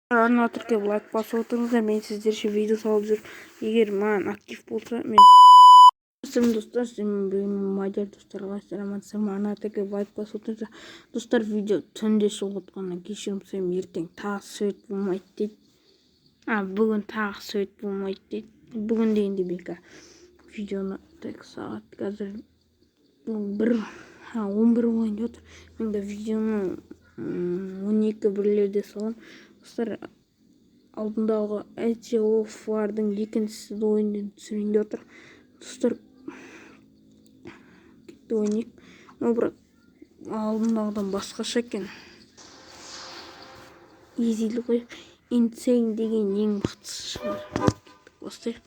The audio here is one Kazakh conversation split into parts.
Аниматорға лайк басып отырыңыздар, мен сіздерше видео салып жүрмін. Егер маған актив болса, мен достар, бүгін мадияр достарға саламатсыздар ма? Аниматорға лайк басып отырыңыздар. Достар, видео түнде шығып отқаннан кешірім сұраймын, ертең тағы свет болмайды дейді. Бүгін тағы свет болмайды дейді. Бүгін дегенде бекар. Видеоны так сағат қазір 11 болайын деп отыр. Мен де видеоны 12-1-лерде салам. Достар, алдындағы Эджиофлардың екіншісі ойынын түсірейін деп отыр. Достар, кетті ойнайық. Но бірақ алдындағыдан басқаша екен. Езилі қойық. Insane деген ең мықтысы шығар. Бастайық.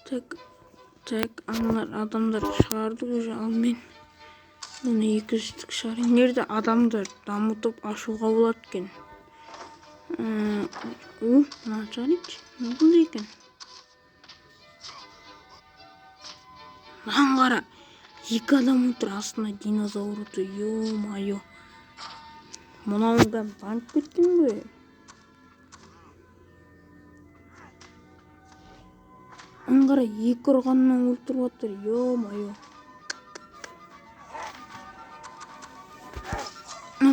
Так, адамдар шығарды уже, ал мен оны 200-тік шығарайын. Нерде адамдар дамытып ашуға болады екен. Мына шығарайыншы. Бұндай екен. Маған қара. 2 адам отыр астына динозавр отыр. Ё-майо. Мұнаудан банк кеткен бе? Аңғара 2 ұрғаннан өлтіріп отыр. Ё-майо.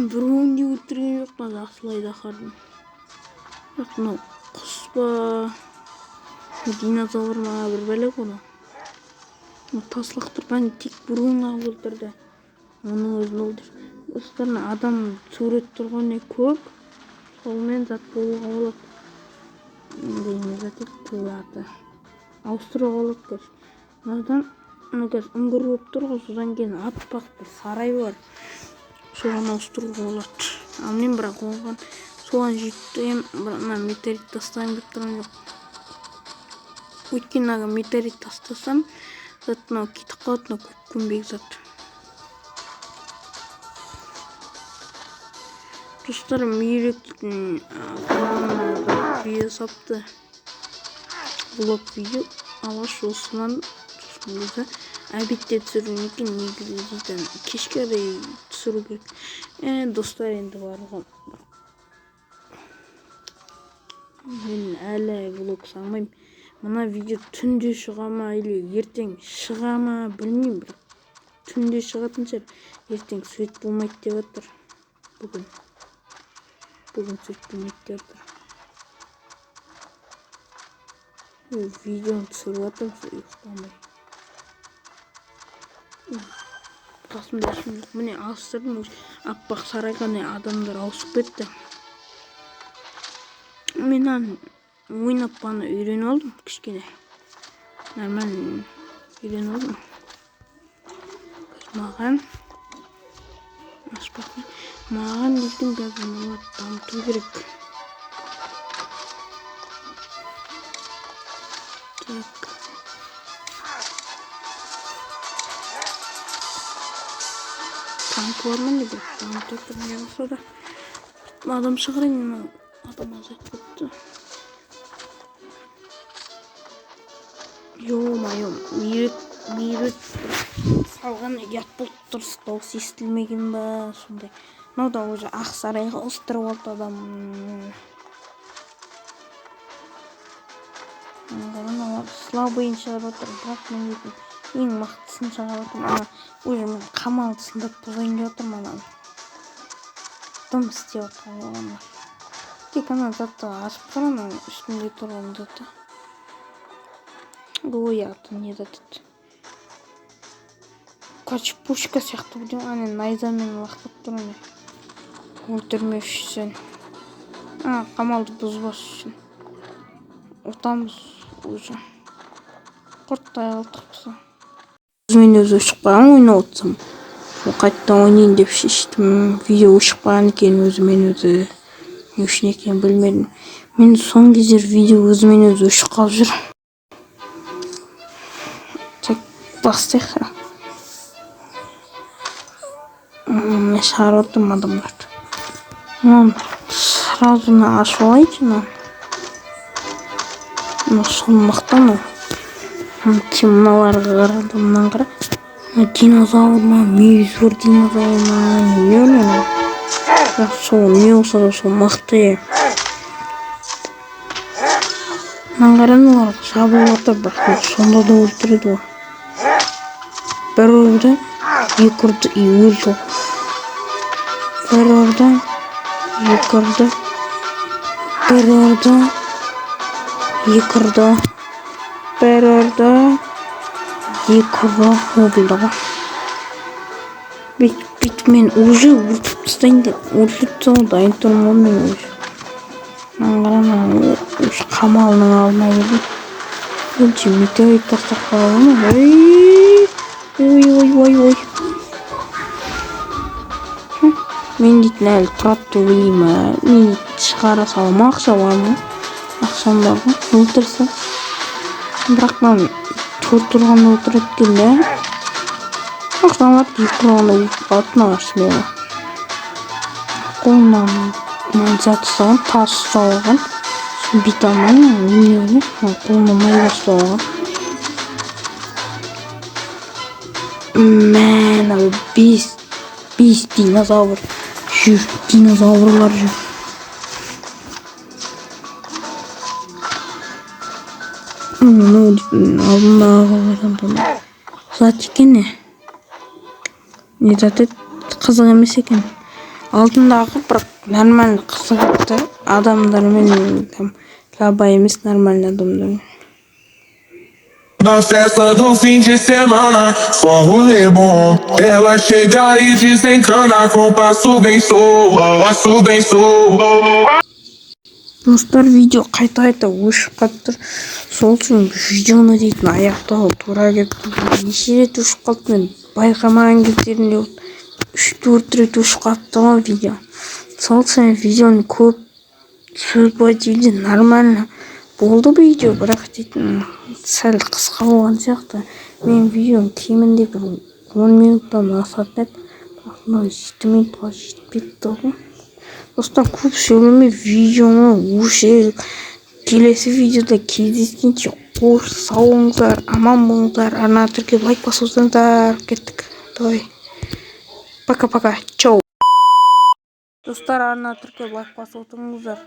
Бір өңде өлтірген жоқ та жақсылайды ақырдың. Бірақ мынау құс па, динозавр ма, бір бәле ғана. Таслақ тұр, бән тек бір өңі өлтірді. Оның өзін өлтір. Достарына адам сурет тұрғаны көп, солмен зат болуға болады. Дейіне зат еді, ауыстыруға болады кәш. Надан үңгір өп тұрғы, содан кейін аппақ бір сарай бар. Соған ауыстыруға болады. Ал мен бірақ оған соған жеттім, бірақ метеорит тастайын деп тұрған жоқ. Өйткені метеорит тастасам, зат мынау кетіп қалады, көп күнбек зат. Достар, мейректің каналына видео сапты. Блог видео алаш осынан өзі әбетте түсірген екен, негізі дейтін кешке арай түсіру керек. Достар, енді барлығы мен әлі блог салмаймын. Мына видео түнде шыға ма, или ертең шыға ма, білмеймін. Түнде шығатын шығар, ертең свет болмайды деп отыр. Бүгін свет болмайды деп отыр. Видеоны түсіріп жатырмын, ұйықтамай. Қасымда ешкім жоқ. Міне ауыстырдым, аппақ сарайға адамдар ауысып кетті. Мен ойнап баны үйреніп алдым кішкене. Нормально үйреніп алдым. Маған дейтін қазір мына дамыту керек. Так. Танк бар ма не бар? Дамыту тұрмай болса да. Адам шығарайын, адам азайып кетті. Ё-майо, мейрет салған ұят болып тұрс, дауыс естілмеген ба, сондай. Мынау да уже ақ сарайға ауыстырып алды адам. Слабыйын шығарып отыр, бірақ мен ең мақтысын шығарып отыр. Уже мен қамалды сылдап бұзайын деп отыр манан. Дым істеп отқан оғандар. Тек ана затты ашып тұрған, үстінде тұрған затты. Ой, аты не затты. Короче, пушка сияқты будем, аны найзамен лақтап тұрған. Өлтірмеш үшін. Қамалды бұзбас үшін. Отамыз уже. Құрттай алдықпысы. Мен өзі шықпаған ойнап отсам. Қайттан ойнайын деп шештім. Видео шықпаған екен өзімен өзі. Не үшін екен білмедім. Мен соң кездер видео өзімен өзі шыққап жүр. Так, бастайық. Мен шығарып отырмын адамдарды. Сразу ашып алайыншы. Сол мақтан. Мыналарға қарады, мынан қара. Динозавр ма, мүйізгір динозавр ма, не Сол не болса да сол мықты. Қараның олар шабылып жатыр, бірақ сонда да өлтіреді ғой. Bir orada yukarıda öldü. Bir orada yukarıda. Bir orada yukarıda. Bir orada yukarıda oldu. Men уже өлтіріп тастайын деп өлтіріп тастауға дайын тұрмын ғой мен уже. Қамалының алдына келдім. Өлші метеорит тастап қалады ма? Ой. Мен дейтін әлі тұрады деп ойлаймын. Мен шығара салам, ақша бар ма? Ақшам бар ғой, өлтірсе. Бірақ мен тұрғанда өлтіреді келді. Ақшам бар, тұрғанда өлтіріп қалды нағаш мені. Қолынан мен зат ұстаған, тас ұстаған. Битамын, не қолына майда ұстаған. Мен ал 5 dinozavr жүр, динозаврлар жүр. Алдындағы адамды зат екен не? Не зат еді? Қызық емес екен. Алдындағы бірақ нормально қызық еді. Адамдармен там жабайы емес, нормально адамдар. Na festa do fim de semana, só rolê bom. Ela chega e desencana com passo bem soa. Достар, видео қайта өшіп қалып тұр. Сол үшін видеоны дейтін аяқтауға тура келіп тұр. Неше рет өшіп қалды, мен байқамаған кездерінде 3-4 рет өшіп қалыпты ғой видео. Сол үшін видеоны көп сөйлейді, нормально болды видео, бірақ дейтін сәл қысқа болған сияқты. Мен видеоны кемінде бір 10 минуттан асатын еді, бірақ 7 минутқа жетпепті ғой. Достар, көп сөйлемей видеоны өшір. Келесі видеода кездескенше қош сау болыңыздар, аман болыңыздар. Арна тіркеп лайк басыңыздар. Кеттік. Давай. Пока-пока. Чау. Достар, арна тіркеп лайк басып отырыңыздар.